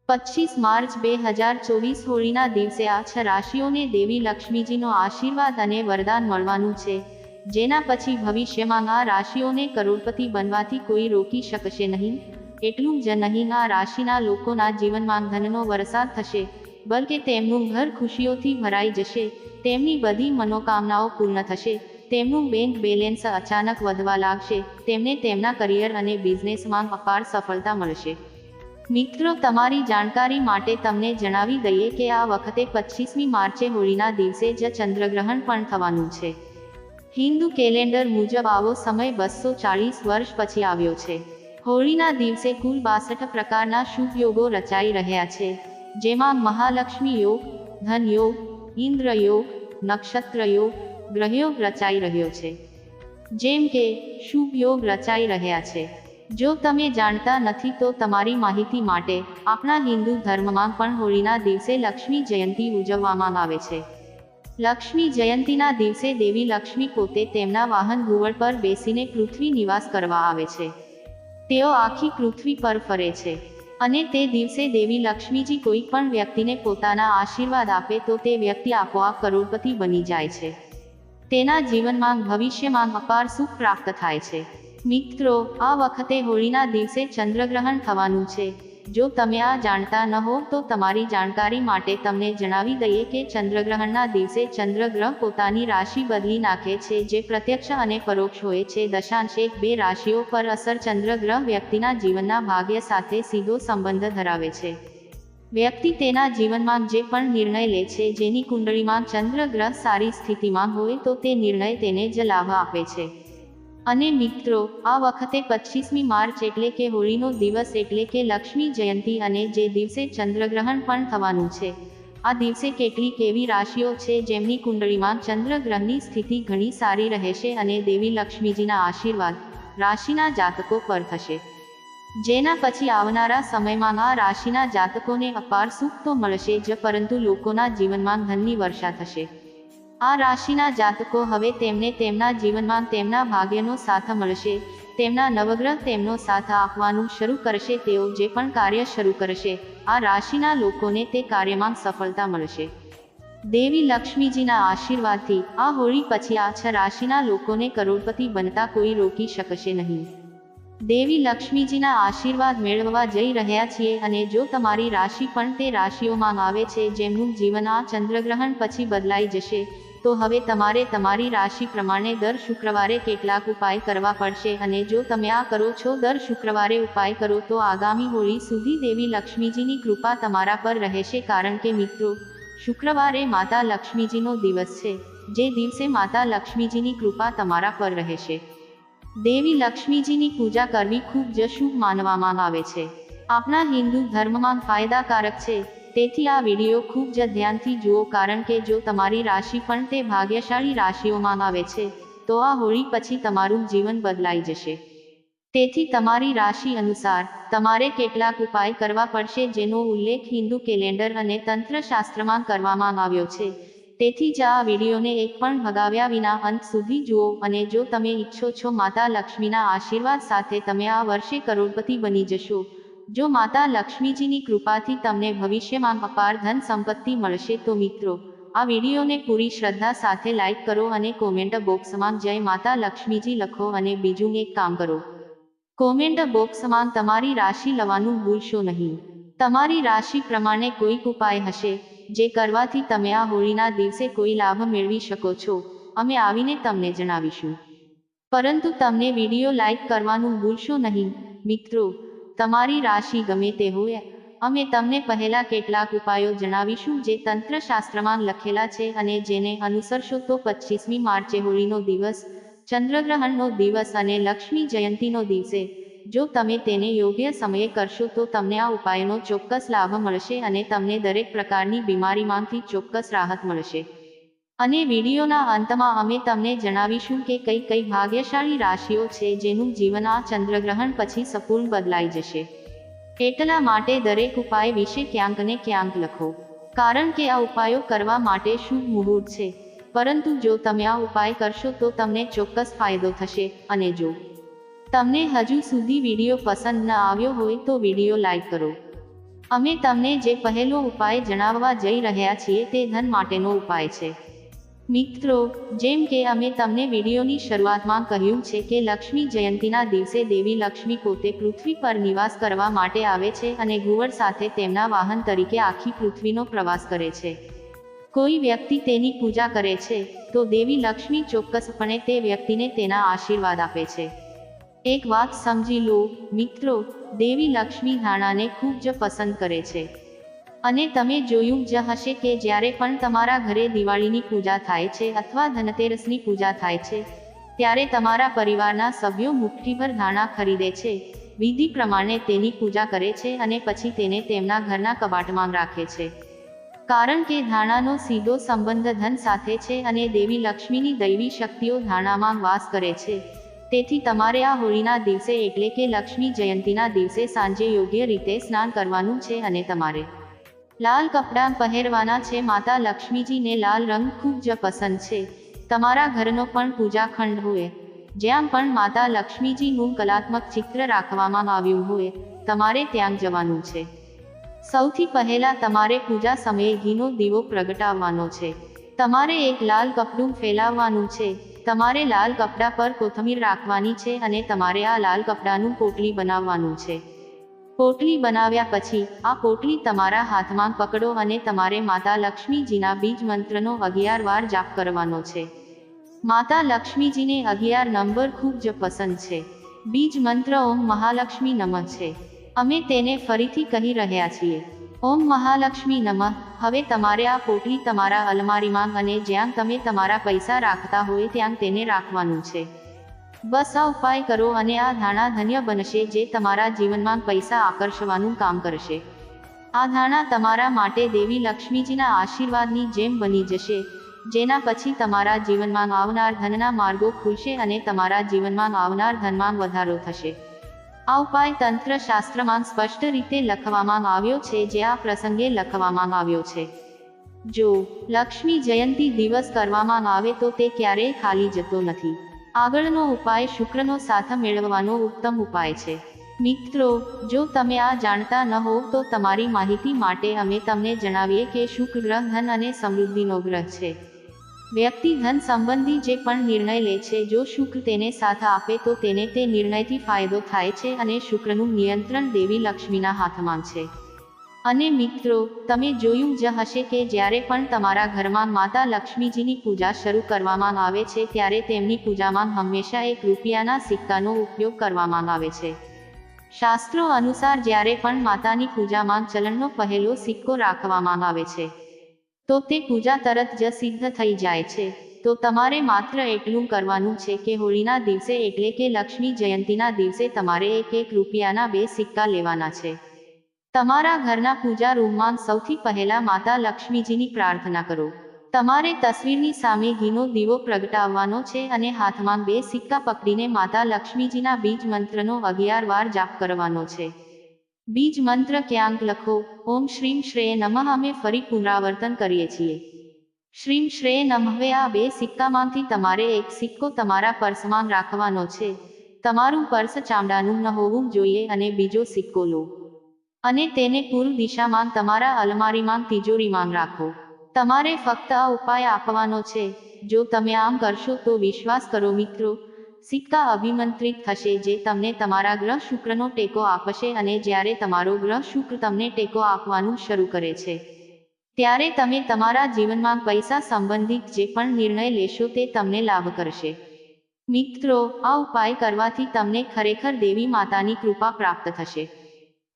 25 March 2024 હોળીના દિવસે આ 6 રાશિઓને દેવી લક્ષ્મીજીનો આશીર્વાદ અને વરદાન મળવાનું છે, જેના પછી ભવિષ્યમાં આ રાશિઓને કરોડપતિ બનવાથી કોઈ રોકી શકશે નહીં. એટલું જ નહીં, આ રાશિના લોકોના જીવનમાં ધનનો વરસાદ થશે, બલકે તેમનું ઘર ખુશીઓથી ભરાઈ જશે, તેમની બધી મનોકામનાઓ પૂર્ણ થશે, તેમનું બેંક બેલેન્સ અચાનક વધવા લાગશે, તેમને તેમના કરિયર અને બિઝનેસમાં અપાર સફળતા મળશે. મિત્રો, તમારી જાણકારી માટે તમને જણાવી દઈએ કે આ વખતે 25મી માર્ચે હોળીના દિવસે જ ચંદ્રગ્રહણ પણ થવાનું છે. હિન્દુ કેલેન્ડર મુજબ આવો સમય 240 વર્ષ પછી આવ્યો છે. હોળીના દિવસે કુલ 62 પ્રકારના શુભ યોગો રચાઈ રહ્યા છે, જેમાં મહાલક્ષ્મી યોગ, ધન યોગ, ઇન્દ્ર યોગ, નક્ષત્ર યોગ, ગ્રહયોગ રચાઈ રહ્યો છે. જેમ કે શુભ યોગ રચાઈ રહ્યા છે. જો તમે જાણતા નથી તો તમારી માહિતી માટે, આપણા હિન્દુ ધર્મમાં પણ હોળીના દિવસે લક્ષ્મી જયંતી ઉજવવામાં આવે છે. લક્ષ્મી જયંતીના દિવસે દેવી લક્ષ્મી પોતે તેમના વાહન ઘુવડ પર બેસીને પૃથ્વી નિવાસ કરવા આવે છે. તેઓ આખી પૃથ્વી પર ફરે છે અને તે દિવસે દેવી લક્ષ્મીજી કોઈ પણ વ્યક્તિને પોતાના આશીર્વાદ આપે તો તે વ્યક્તિ આપોઆપ કરોડપતિ બની જાય છે. તેના જીવનમાં ભવિષ્યમાં અપાર સુખ પ્રાપ્ત થાય છે. મિત્રો, આ વખતે હોળીના દિવસે ચંદ્રગ્રહણ થવાનું છે. જો તમે આ જાણતા ન હો તો તમારી જાણકારી માટે તમને જણાવી દઈએ કે ચંદ્રગ્રહણના દિવસે ચંદ્રગ્રહ પોતાની રાશિ બદલી નાખે છે, જે પ્રત્યક્ષ અને પરોક્ષ હોય છે. દશાંશ 1-2 રાશિઓ પર અસર ચંદ્રગ્રહ વ્યક્તિના જીવનના ભાગ્ય સાથે સીધો સંબંધ ધરાવે છે. વ્યક્તિ તેના જીવનમાં જે પણ નિર્ણય લે છે, જેની કુંડળીમાં ચંદ્રગ્રહ સારી સ્થિતિમાં હોય તો તે નિર્ણય તેને જ લાભ આપે છે. અને મિત્રો, આ વખતે 25મી માર્ચ એટલે કે હોળીનો દિવસ એટલે કે લક્ષ્મી જયંતી અને જે દિવસે ચંદ્રગ્રહણ પણ થવાનું છે, આ દિવસે કેટલીક એવી રાશિઓ છે જેમની કુંડળીમાં ચંદ્રગ્રહની સ્થિતિ ઘણી સારી રહેશે અને દેવી લક્ષ્મીજીના આશીર્વાદ રાશિના જાતકો પર થશે, જેના પછી આવનારા સમયમાં આ રાશિના જાતકોને અપાર સુખ તો મળશે જ, પરંતુ લોકોના જીવનમાં ધનની વર્ષા થશે. આ રાશિના જાતકો હવે તેમને તેમના જીવનમાં તેમના ભાગ્યનો સાથ મળશે. તેમના નવગ્રહ તેમનો સાથ આપવાનું શરૂ કરશે. તેઓ જે પણ કાર્ય શરૂ કરશે, આ રાશિના લોકોને તે કાર્યમાં સફળતા મળશે. દેવી લક્ષ્મીજીના આશીર્વાદથી આ હોળી પછી આ 6 રાશિના લોકોને કરોડપતિ બનતા કોઈ રોકી શકશે નહીં. દેવી લક્ષ્મીજીના આશીર્વાદ મેળવવા જઈ રહ્યા છીએ અને જો તમારી રાશિ પણ તે રાશિઓમાં આવે છે જેમનું જીવન આ ચંદ્રગ્રહણ પછી બદલાઈ જશે, તો હવે તમારે તમારી રાશિ પ્રમાણે દર શુક્રવારે કેટલાક ઉપાય કરવા પડશે. અને જો તમે આ કરો છો, દર શુક્રવારે ઉપાય કરો, તો આગામી હોળી સુધી દેવી લક્ષ્મીજીની કૃપા તમારા પર રહેશે. કારણ કે મિત્રો, શુક્રવારે માતા લક્ષ્મીજીનો દિવસ છે, જે દિવસે માતા લક્ષ્મીજીની કૃપા તમારા પર રહેશે. દેવી લક્ષ્મીજીની પૂજા કરવી ખૂબ જ શુભ માનવામાં આવે છે. આપણા હિન્દુ ધર્મમાં ફાયદાકારક છે. તેથી આ વિડીયો ખૂબ જ ધ્યાનથી જુઓ, કારણ કે જો તમારી રાશિ પણ તે ભાગ્યશાળી રાશિઓમાં આવે છે, તો આ હોળી પછી તમારું જીવન બદલાઈ જશે. તેથી તમારી રાશિ અનુસાર તમારે કેટલાક ઉપાય કરવા પડશે, જેનો ઉલ્લેખ હિન્દુ કેલેન્ડર અને તંત્રશાસ્ત્રમાં કરવામાં આવ્યો છે. તેથી જ આ વિડીયોને એક પણ ભગાવ્યા વિના અંત સુધી જુઓ. અને જો તમે ઈચ્છો છો માતા લક્ષ્મીના આશીર્વાદ સાથે તમે આ વર્ષે કરોડપતિ બની જશો, જો માતા લક્ષ્મીજીની કૃપાથી તમને ભવિષ્યમાં અપાર ધન સંપત્તિ મળશે, તો મિત્રો, આ વિડીયોને પૂરી શ્રદ્ધા સાથે લાઈક કરો અને કોમેન્ટ બોક્સમાં જય માતા લક્ષ્મીજી લખો. અને બીજું એક કામ કરો, કોમેન્ટ બોક્સમાં તમારી રાશિ લખવાનું ભૂલશો નહીં. તમારી રાશિ પ્રમાણે કોઈક ઉપાય હશે જે કરવાથી તમે આ હોળીના દિવસે કોઈ લાભ મેળવી શકો છો. અમે આવીને તમને જણાવીશું. પરંતુ તમને વિડીયો લાઈક કરવાનું ભૂલશો નહીં. મિત્રો, તમારી રાશિ ગમે તે હોય, અમે તમને પહેલા કેટલાક ઉપાયો જણાવીશું જે તંત્રશાસ્ત્રમાં લખેલા છે અને જેને અનુસરશો તો 25મી માર્ચે હોળીનો દિવસ, ચંદ્રગ્રહણનો દિવસ અને લક્ષ્મી જયંતીનો દિવસે જો તમે તેને યોગ્ય સમયે કરશો તો તમને આ ઉપાયનો ચોક્કસ લાભ મળશે અને તમને દરેક પ્રકારની બીમારીમાંથી ચોક્કસ રાહત મળશે. અને વિડીયોના અંતમાં અમે તમને જણાવીશું કે કઈ કઈ ભાગ્યશાળી રાશિઓ છે જેનું જીવન આ ચંદ્રગ્રહણ પછી સંપૂર્ણ બદલાઈ જશે. એટલા માટે દરેક ઉપાય વિશે ક્યાંક ને ક્યાંક લખો, કારણ કે આ ઉપાયો કરવા માટે શુભ મુહૂર્ત છે. પરંતુ જો તમે આ ઉપાય કરશો તો તમને ચોક્કસ ફાયદો થશે. અને જો તમને હજુ સુધી વિડીયો પસંદ ન આવ્યો હોય તો વિડીયો લાઈક કરો. અમે તમને જે પહેલો ઉપાય જણાવવા જઈ રહ્યા છીએ તે ધન માટેનો ઉપાય છે. મિત્રો, જેમ કે અમે તમને વિડીયોની શરૂઆતમાં કહ્યું છે કે લક્ષ્મી જયંતીના દિવસે દેવી લક્ષ્મી પોતે પૃથ્વી પર નિવાસ કરવા માટે આવે છે અને ઘુવડ સાથે તેમના વાહન તરીકે આખી પૃથ્વીનો પ્રવાસ કરે છે. કોઈ વ્યક્તિ તેની પૂજા કરે છે તો દેવી લક્ષ્મી ચોક્કસપણે તે વ્યક્તિને તેના આશીર્વાદ આપે છે. એક વાત સમજી લો મિત્રો, દેવી લક્ષ્મી ધાણાને ખૂબ જ પસંદ કરે છે. અને તમે જોયું જ હશે કે જ્યારે પણ તમારા ઘરે દિવાળીની પૂજા થાય છે અથવા ધનતેરસની પૂજા થાય છે, ત્યારે તમારા પરિવારના સભ્યો મુઠ્ઠીભર ધાણા ખરીદે છે, વિધિ પ્રમાણે તેની પૂજા કરે છે અને પછી તેને તેમના ઘરના કબાટમાં રાખે છે. કારણ કે ધાણાનો સીધો સંબંધ ધન સાથે છે અને દેવી લક્ષ્મીની દૈવી શક્તિઓ ધાણામાં વાસ કરે છે. તેથી તમારે આ હોળીના દિવસે એટલે કે લક્ષ્મી જયંતીના દિવસે સાંજે યોગ્ય રીતે સ્નાન કરવાનું છે અને તમારે લાલ કપડાં પહેરવાના છે. માતા લક્ષ્મીજીને લાલ રંગ ખૂબ જ પસંદ છે. તમારા ઘરનો પણ પૂજા ખંડ હોય, જ્યાં પણ માતા લક્ષ્મીજીનું કલાત્મક ચિત્ર રાખવામાં આવ્યું હોય, તમારે ત્યાં જવાનું છે. સૌથી પહેલા તમારે પૂજા સમયે ઘીનો દીવો પ્રગટાવવાનો છે. તમારે એક લાલ કપડું ફેલાવવાનું છે. તમારે લાલ કપડા પર કોથમીર રાખવાની છે અને તમારે આ લાલ કપડાનું પોટલી બનાવવાનું છે. પોટલી બનાવ્યા પછી આ પોટલી તમારા હાથમાં પકડો અને તમારે માતા લક્ષ્મીજીના બીજ મંત્રનો 11 વાર જાપ કરવાનો છે. માતા લક્ષ્મીજીને 11 નંબર ખૂબ જ પસંદ છે. બીજ મંત્ર ઓમ મહાલક્ષ્મી નમઃ છે. અમે તેને ફરીથી કહી રહ્યા છીએ, ઓમ મહાલક્ષ્મી નમઃ. હવે તમારે આ પોટલી તમારા અલમારીમાં અને જ્યાં તમે તમારા પૈસા રાખતા હોય ત્યાં તેને રાખવાનું છે. બસ આ ઉપાય કરો અને આ ધાણા ધન્ય બનશે, જે તમારા જીવનમાં પૈસા આકર્ષવાનું કામ કરશે. આ ધાણા તમારા માટે દેવી લક્ષ્મીજીના આશીર્વાદની જેમ બની જશે, જેના પછી તમારા જીવનમાં આવનાર ધનના માર્ગો ખુલશે અને તમારા જીવનમાં આવનાર ધનમાં વધારો થશે. આ ઉપાય તંત્ર શાસ્ત્રમાં સ્પષ્ટ રીતે લખવામાં આવ્યો છે, જે આ પ્રસંગે લખવામાં આવ્યો છે. જો લક્ષ્મી જયંતી દિવસ કરવામાં આવે તો તે ક્યારેય ખાલી જતો નથી. આગળનો ઉપાય શુક્રનો સાથ મેળવવાનો ઉત્તમ ઉપાય છે. મિત્રો, જો તમે આ જાણતા ન હોવ તો તમારી માહિતી માટે અમે તમને જણાવીએ કે શુક્ર ગ્રહ ધન અને સમૃદ્ધિનો ગ્રહ છે. વ્યક્તિ ધન સંબંધી જે પણ નિર્ણય લે છે, જો શુક્ર તેને સાથ આપે તો તેને તે નિર્ણયથી ફાયદો થાય છે અને શુક્રનું નિયંત્રણ દેવી લક્ષ્મીના હાથમાં છે. અને મિત્રો, તમે જોયું જ હશે કે જ્યારે પણ તમારા ઘરમાં માતા લક્ષ્મીજીની પૂજા શરૂ કરવામાં આવે છે ત્યારે તેમની પૂજામાં હંમેશા 1 રૂપિયાના સિક્કાનો ઉપયોગ કરવામાં આવે છે. શાસ્ત્રો અનુસાર જ્યારે પણ માતાની પૂજામાં ચલણનો પહેલો સિક્કો રાખવામાં આવે છે તો તે પૂજા તરત જ સિદ્ધ થઈ જાય છે. તો તમારે માત્ર એટલું કરવાનું છે કે હોળીના દિવસે એટલે કે લક્ષ્મી જયંતીના દિવસે તમારે 1 રૂપિયાના 2 સિક્કા લેવાના છે. તમારા ઘરના પૂજા રૂમમાં સૌથી પહેલા માતા લક્ષ્મીજીની પ્રાર્થના કરો. તમારે તસવીરની સામે ઘીનો દીવો પ્રગટાવવાનો છે અને હાથમાં 2 સિક્કા પકડીને માતા લક્ષ્મીજીના બીજ મંત્રનો 11 વાર જાપ કરવાનો છે. બીજ મંત્ર ક્યાંક લખો, ઓમ શ્રીમ શ્રેય નમઃ. અમે ફરી પુનરાવર્તન કરીએ છીએ, શ્રીમ શ્રેય નમઃ. હવે આ 2 સિક્કામાંથી તમારે 1 સિક્કો તમારા પર્સમાં રાખવાનો છે. તમારું પર્સ ચામડાનું ન હોવું જોઈએ અને બીજો સિક્કો લો અને તેને પૂર્વ દિશામાં તમારા અલમારીમાં તિજોરીમાં રાખો. તમારે ફક્ત આ ઉપાય આપવાનો છે. જો તમે આમ કરશો તો વિશ્વાસ કરો મિત્રો, સિક્કા અભિમંત્રિત થશે, જે તમને તમારા ગ્રહ શુક્રનો ટેકો આપશે અને જ્યારે તમારો ગ્રહ શુક્ર તમને ટેકો આપવાનું શરૂ કરે છે ત્યારે તમે તમારા જીવનમાં પૈસા સંબંધિત જે પણ નિર્ણય લેશો તે તમને લાભ કરશે. મિત્રો, આ ઉપાય કરવાથી તમને ખરેખર દેવી માતાની કૃપા પ્રાપ્ત થશે.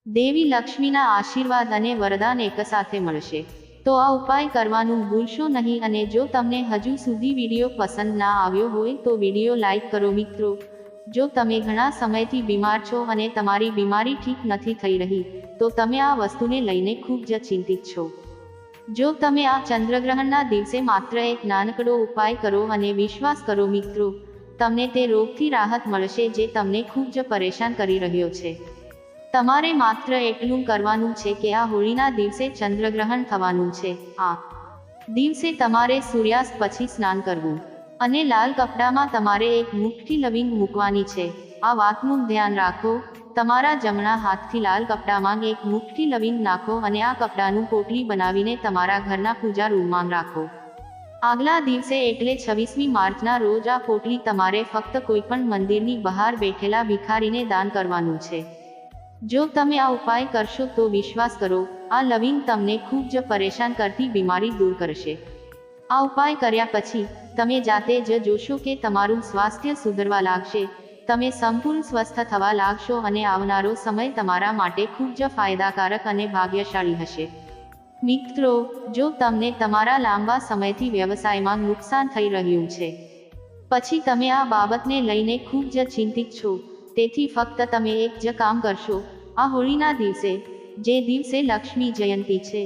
દેવી લક્ષ્મીના આશીર્વાદ અને વરદાન એકસાથે મળશે. તો આ ઉપાય કરવાનું ભૂલશો નહીં. અને જો તમને હજુ સુધી વિડીયો પસંદ ના આવ્યો હોય તો વિડીયો લાઈક કરો. મિત્રો, જો તમે ઘણા સમયથી બીમાર છો અને તમારી બીમારી ઠીક નથી થઈ રહી તો તમે આ વસ્તુને લઈને ખૂબ જ ચિંતિત છો. જો તમે આ ચંદ્રગ્રહણના દિવસે માત્ર એક નાનકડો ઉપાય કરો અને વિશ્વાસ કરો મિત્રો, તમને તે રોગથી રાહત મળશે જે તમને ખૂબ જ પરેશાન કરી રહ્યો છે. તમારે માત્ર એટલું કરવાનું છે કે આ હોળીના દિવસે ચંદ્રગ્રહણ થવાનું છે. આ દિવસે તમારે સૂર્યાસ્ત પછી સ્નાન કરવું અને લાલ કપડામાં તમારે 1 મુઠ્ઠી લવિંગ મૂકવાની છે. આ વાતનું ધ્યાન રાખો. તમારા જમણા હાથથી લાલ કપડામાં એક મુઠ્ઠી લવિંગ નાખો અને આ કપડાનું પોટલી બનાવીને તમારા ઘરના પૂજા રૂમમાં રાખો. આગલા દિવસે એટલે 26મી માર્ચના રોજ આ પોટલી તમારે ફક્ત કોઈપણ મંદિરની બહાર બેઠેલા ભિખારીને દાન કરવાનું છે. જો તમે આ ઉપાય કરશો તો વિશ્વાસ કરો, આ લવિંગ તમને ખૂબ જ પરેશાન કરતી બીમારી દૂર કરશે. આ ઉપાય કર્યા પછી તમે જાતે જ જોશો કે તમારું સ્વાસ્થ્ય સુધરવા લાગશે, તમે સંપૂર્ણ સ્વસ્થ થવા લાગશો અને આવનારો સમય તમારા માટે ખૂબ જ ફાયદાકારક અને ભાગ્યશાળી હશે. મિત્રો, જો તમને તમારા લાંબા સમયથી વ્યવસાયમાં નુકસાન થઈ રહ્યું છે, પછી તમે આ બાબતને લઈને ખૂબ જ ચિંતિત છો, તેથી ફક્ત તમે એક જ કામ કરશો. આ હોળીના દિવસે, જે દિવસે લક્ષ્મી જયંતી છે,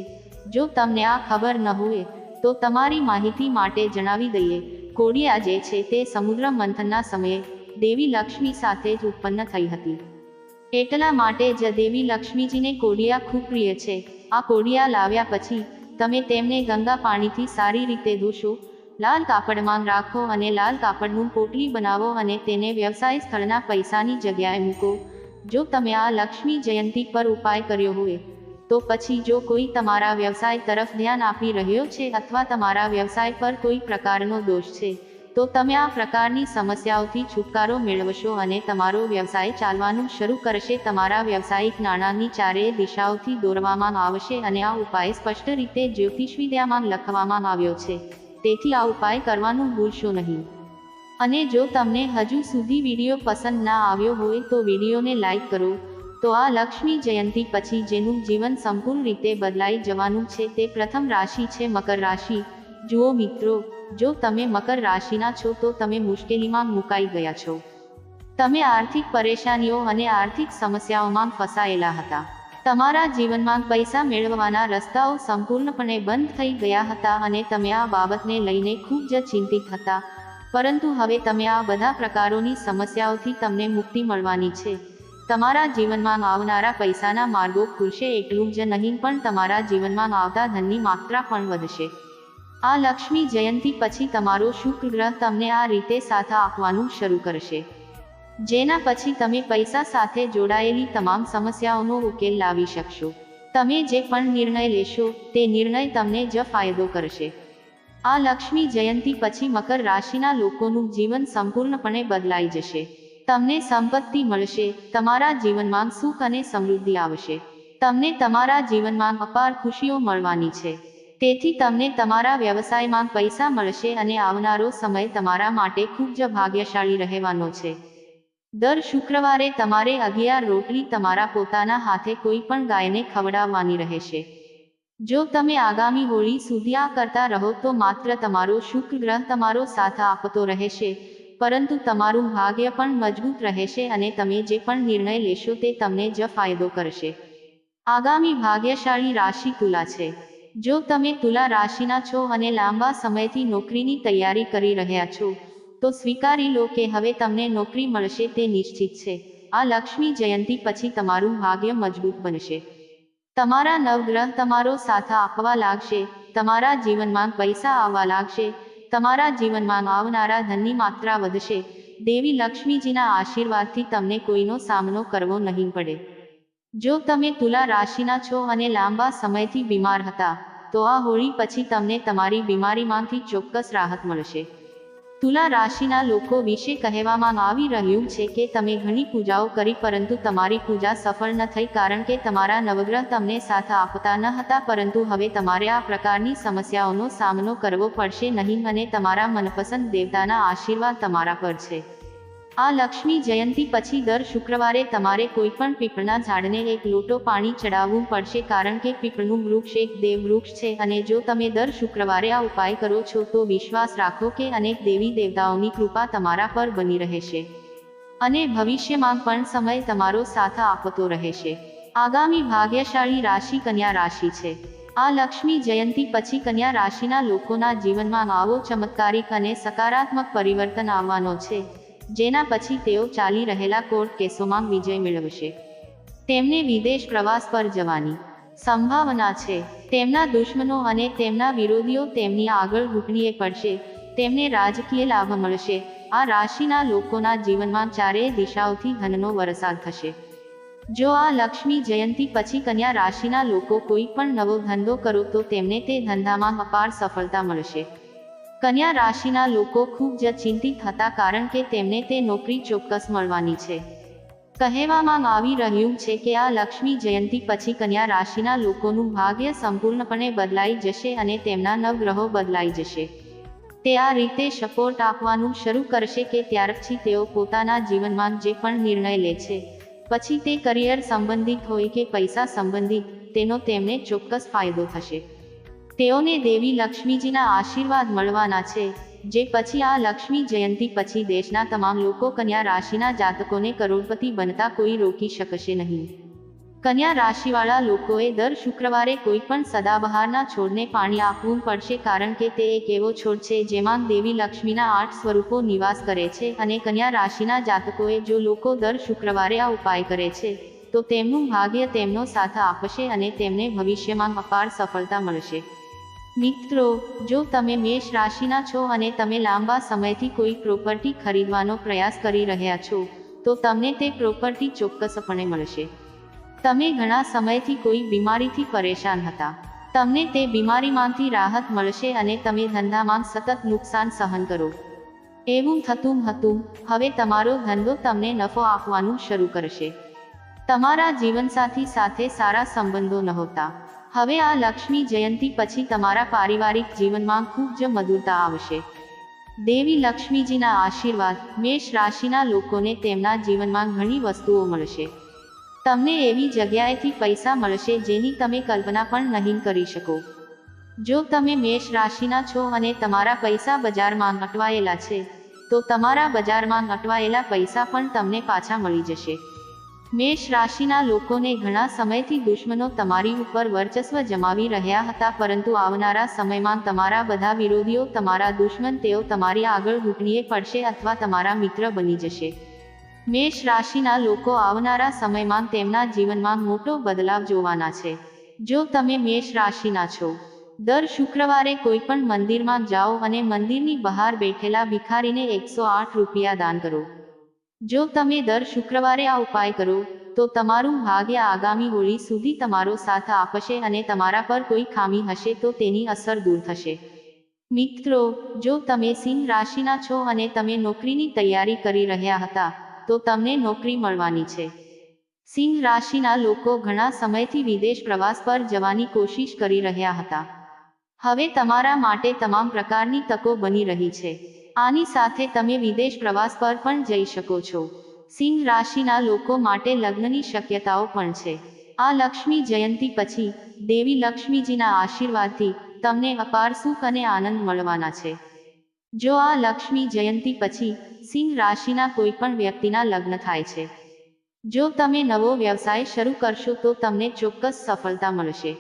જો તમને આ ખબર ન હોય તો તમારી માહિતી માટે જણાવી દઈએ, કોળિયા જે છે તે સમુદ્ર મંથનના સમયે દેવી લક્ષ્મી સાથે જ ઉત્પન્ન થઈ હતી. એટલા માટે જ દેવી લક્ષ્મીજીને કોળિયા ખૂબ પ્રિય છે. આ કોળિયા લાવ્યા પછી તમે તેમને ગંગા પાણીથી સારી રીતે ધોશો, લાલ કાપડમાં રાખો અને લાલ કાપડનું પોટલી બનાવો અને તેને વ્યવસાય સ્થળના પૈસાની જગ્યાએ મૂકો. જો તમે આ લક્ષ્મી જયંતી પર ઉપાય કર્યો હોય તો પછી જો કોઈ તમારા વ્યવસાય તરફ ધ્યાન આપી રહ્યો છે અથવા તમારા વ્યવસાય પર કોઈ પ્રકારનો દોષ છે, તો તમે આ પ્રકારની સમસ્યાઓથી છુટકારો મેળવશો અને તમારો વ્યવસાય ચાલવાનું શરૂ કરશે. તમારા વ્યવસાયિક નાણાંની ચારેય દિશાઓથી દોરવામાં આવશે અને આ ઉપાય સ્પષ્ટ રીતે જ્યોતિષવિદ્યામાં લખવામાં આવ્યો છે, તેથી આ ઉપાય કરવાનું ભૂલશો નહીં. અને જો તમને હજુ સુધી વિડીયો પસંદ ના આવ્યો હોય તો વિડીયોને લાઈક કરો. તો આ લક્ષ્મી જયંતી પછી જેનું જીવન સંપૂર્ણ રીતે બદલાઈ જવાનું છે તે પ્રથમ રાશિ છે મકર રાશિ. જુઓ મિત્રો, જો તમે મકર રાશિના છો તો તમે મુશ્કેલીમાં મુકાઈ ગયા છો. તમે આર્થિક પરેશાનીઓ અને આર્થિક સમસ્યાઓમાં ફસાયેલા હતા. તમારા જીવનમાં પૈસા મેળવવાના રસ્તાઓ સંપૂર્ણપણે બંધ થઈ ગયા હતા અને તમે આ બાબતને લઈને ખૂબ જ ચિંતિત હતા. પરંતુ હવે તમે આ બધા પ્રકારોની સમસ્યાઓથી તમને મુક્તિ મળવાની છે. તમારા જીવનમાં આવનારા પૈસાના માર્ગો ખુલશે. એટલું જ નહીં પણ તમારા જીવનમાં આવતા ધનની માત્રા પણ વધશે. આ લક્ષ્મી જયંતી પછી તમારો શુક્ર ગ્રહ તમને આ રીતે સાથ આપવાનું શરૂ કરશે, જેના પછી તમે પૈસા સાથે જોડાયેલી તમામ સમસ્યાઓનો ઉકેલ લાવી શકશો. તમે જે પણ નિર્ણય લેશો તે નિર્ણય તમને જ ફાયદો કરશે. આ લક્ષ્મી જયંતી પછી મકર રાશિના લોકોનું જીવન સંપૂર્ણપણે બદલાઈ જશે. તમને સંપત્તિ મળશે, તમારા જીવનમાં સુખ અને સમૃદ્ધિ આવશે. તમને તમારા જીવનમાં અપાર ખુશીઓ મળવાની છે. તેથી તમને તમારા વ્યવસાયમાં પૈસા મળશે અને આવનારો સમય તમારા માટે ખૂબ જ ભાગ્યશાળી રહેવાનો છે. દર શુક્રવારે તમારે 11 રોટલી તમારા પોતાના હાથે કોઈ પણ ગાયને ખવડાવવાની રહેશે. જો તમે આગામી હોળી સુધી આ કરતા રહો તો માત્ર તમારો શુક્ર ગ્રહ તમારો સાથ આપતો રહેશે, પરંતુ તમારું ભાગ્ય પણ મજબૂત રહેશે અને તમે જે પણ નિર્ણય લેશો તે તમને જ ફાયદો કરશે. આગામી ભાગ્યશાળી રાશિ તુલા છે. જો તમે તુલા રાશિના છો અને લાંબા સમયથી નોકરીની તૈયારી કરી રહ્યા છો તો સ્વીકારી લો કે હવે તમને નોકરી મળશે તે નિશ્ચિત છે. આ લક્ષ્મી જયંતી પછી તમારું ભાગ્ય મજબૂત બનશે. તમારા નવગ્રહ તમારો સાથ આપવા લાગશે. તમારા જીવનમાં પૈસા આવવા લાગશે. તમારા જીવનમાં આવનારા ધનની માત્રા વધશે. દેવી લક્ષ્મીજીના આશીર્વાદથી તમને કોઈનો સામનો કરવો નહીં પડે. જો તમે તુલા રાશિના છો અને લાંબા સમયથી બીમાર હતા તો આ હોળી પછી તમને તમારી બીમારીમાંથી ચોક્કસ રાહત મળશે. તુલા રાશિના લોકો વિશે કહેવામાં આવી રહ્યું છે કે તમે ઘણી પૂજાઓ કરી પરંતુ તમારી પૂજા સફળ ન થઈ કારણ કે તમારા નવગ્રહ તમને સાથ આપતા ન હતા. પરંતુ હવે તમારે આ પ્રકારની સમસ્યાઓનો સામનો કરવો પડશે નહીં અને તમારા મનપસંદ દેવતાના આશીર્વાદ તમારા પર છે. આ લક્ષ્મી જયંતી પછી દર શુક્રવારે તમારે કોઈપણ પીપળના ઝાડને એક લોટો પાણી ચડાવવું પડશે કારણ કે પીપળનું વૃક્ષ એક દેવ વૃક્ષ છે અને જો તમે દર શુક્રવારે આ ઉપાય કરો છો તો વિશ્વાસ રાખો કે અનેક દેવી દેવતાઓની કૃપા તમારા પર બની રહેશે અને ભવિષ્યમાં પણ સમય તમારો સાથ આપતો રહેશે. આગામી ભાગ્યશાળી રાશિ કન્યા રાશિ છે. આ લક્ષ્મી જયંતી પછી કન્યા રાશિના લોકોના જીવનમાં આવો ચમત્કારિક અને સકારાત્મક પરિવર્તન આવવાનો છે જેના પછી તેઓ ચાલી રહેલા કોર્ટ કેસોમાં વિજય મેળવશે. તેમને વિદેશ પ્રવાસ પર જવાની સંભાવના છે. તેમના દુશ્મનો અને તેમના વિરોધીઓ તેમની આગળ ઘૂંટણીએ પડશે. તેમને રાજકીય લાભ મળશે. આ રાશિના લોકોના જીવનમાં ચારેય દિશાઓથી ધનનો વરસાદ થશે. જો આ લક્ષ્મી જયંતી પછી કન્યા રાશિના લોકો કોઈ પણ નવો ધંધો કરો તો તેમને તે ધંધામાં અપાર સફળતા મળશે. કન્યા રાશિના લોકો ખૂબ જ ચિંતિત હતા કારણ કે તેમને તે નોકરી ચોક્કસ મળવાની છે. કહેવામાં આવી રહ્યું છે કે આ લક્ષ્મી જયંતી પછી કન્યા રાશિના લોકોનું ભાગ્ય સંપૂર્ણપણે બદલાઈ જશે અને તેમના નવગ્રહો બદલાઈ જશે. તે આ રીતે સપોર્ટ આપવાનું શરૂ કરશે કે ત્યારથી તેઓ પોતાના જીવનમાં જે પણ નિર્ણય લે છે, પછી તે કરિયર સંબંધિત હોય કે પૈસા સંબંધિત, તેનો તેમને ચોક્કસ ફાયદો થશે. તેઓને દેવી લક્ષ્મીજીના આશીર્વાદ મળવાના છે, જે પછી આ લક્ષ્મી જયંતી પછી દેશના તમામ લોકો કન્યા રાશિના જાતકોને કરોડપતિ બનતા કોઈ રોકી શકશે નહીં. કન્યા રાશિવાળા લોકોએ દર શુક્રવારે કોઈ પણ સદાબહારના છોડને પાણી આપવું પડશે કારણ કે તે એક એવો છોડ છે જેમાં દેવી લક્ષ્મીના 8 સ્વરૂપો નિવાસ કરે છે અને કન્યા રાશિના જાતકોએ જો લોકો દર શુક્રવારે આ ઉપાય કરે છે તો તેમનું ભાગ્ય તેમનો સાથ આપશે અને તેમને ભવિષ્યમાં અપાર સફળતા મળશે. મિત્રો, જો તમે મેષ રાશિના છો અને તમે લાંબા સમયથી કોઈ પ્રોપર્ટી ખરીદવાનો પ્રયાસ કરી રહ્યા છો, તો તમને તે પ્રોપર્ટી ચોક્કસપણે મળશે. તમે ઘણા સમયથી કોઈ બીમારીથી પરેશાન હતા. તમને તે બીમારીમાંથી રાહત મળશે અને તમે ધંધામાં સતત નુકસાન સહન કરો. એવું થતું હતું, હવે તમારો ધંધો તમને નફો આપવાનું શરૂ કરશે. તમારા જીવનસાથી સાથે સારા સંબંધો નહોતા. હવે આ લક્ષ્મી જયંતી પછી તમારા પારિવારિક જીવનમાં ખૂબ જ મધુરતા આવશે. દેવી લક્ષ્મીજીના આશીર્વાદ. મેષ રાશિના લોકોને તેમના જીવનમાં ઘણી વસ્તુઓ મળશે. તમને એવી જગ્યાએથી પૈસા મળશે જેની તમે કલ્પના પણ નહીં કરી શકો. જો તમે મેષ રાશિના છો અને તમારા પૈસા બજારમાં અટવાયેલા છે, તો તમારા બજારમાં અટવાયેલા પૈસા પણ તમને પાછા મળી જશે. મેષ રાશિના લોકોને ઘણા સમયથી દુશ્મનો તમારી ઉપર વર્ચસ્વ જમાવી રહ્યા હતા, પરંતુ આવનારા સમયમાં તમારા બધા વિરોધીઓ તમારા દુશ્મન તેઓ તમારી આગળ ઘૂંટણીએ પડશે અથવા તમારા મિત્ર બની જશે. મેષ રાશિના લોકો આવનારા સમયમાં તેમના જીવનમાં મોટો બદલાવ જોવાના છે. જો તમે મેષ રાશિના છો, દર શુક્રવારે કોઈ પણ મંદિરમાં જાઓ અને મંદિરની બહાર બેઠેલા ભિખારીને 108 રૂપિયા દાન કરો. જો તમે દર શુક્રવારે આ ઉપાય કરો, તો તમારું ભાગ્ય આગામી હોળી સુધી તમારો સાથ આપશે અને તમારા પર કોઈ ખામી હશે તો તેની અસર દૂર થશે. મિત્રો, જો તમે સિંહ રાશિના છો અને તમે નોકરીની તૈયારી કરી રહ્યા હતા, તો તમને નોકરી મળવાની છે. સિંહ રાશિના લોકો ઘણા સમયથી વિદેશ પ્રવાસ પર જવાની કોશિશ કરી રહ્યા હતા. હવે તમારા માટે તમામ પ્રકારની તકો બની રહી છે. આની સાથે તમે વિદેશ પ્રવાસ પર પણ જઈ શકો છો. સિંહ રાશિના લોકો માટે લગ્નની શક્યતાઓ પણ છે. આ લક્ષ્મી જયંતી પછી દેવી લક્ષ્મીજીના આશીર્વાદથી તમને અપાર સુખ અને આનંદ મળવાના છે. જો આ લક્ષ્મી જયંતી પછી સિંહ રાશિના કોઈ પણ વ્યક્તિના લગ્ન થાય છે, જો તમે નવો વ્યવસાય શરૂ કરશો તો તમને ચોક્કસ સફળતા મળશે.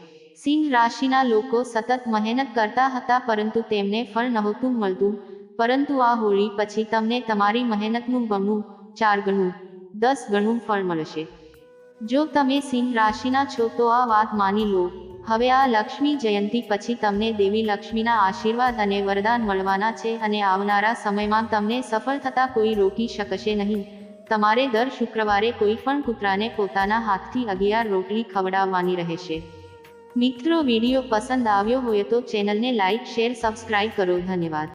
સિંહ રાશિના લોકો સતત મહેનત કરતા હતા પરંતુ તેમને ફળ નહોતું મળતું, પરંતુ આ હોળી પછી તમને તમારી મહેનતનું બમણું, 4 ગણું, 10 ગણું ફળ મળશે. જો તમે સિંહ રાશિના છો તો આ વાત માની લો, હવે આ લક્ષ્મી જયંતી પછી તમને દેવી લક્ષ્મીના આશીર્વાદ અને વરદાન મળવાના છે અને આવનારા સમયમાં તમને સફળ થતા કોઈ રોકી શકશે નહીં. તમારે દર શુક્રવારે કોઈ પણ કૂતરાને પોતાના હાથથી 11 રોટલી ખવડાવવાની રહેશે. મિત્રો, વિડીયો પસંદ આવ્યો હોય તો ચેનલને લાઇક, શેર, સબસ્ક્રાઇબ કરો. ધન્યવાદ.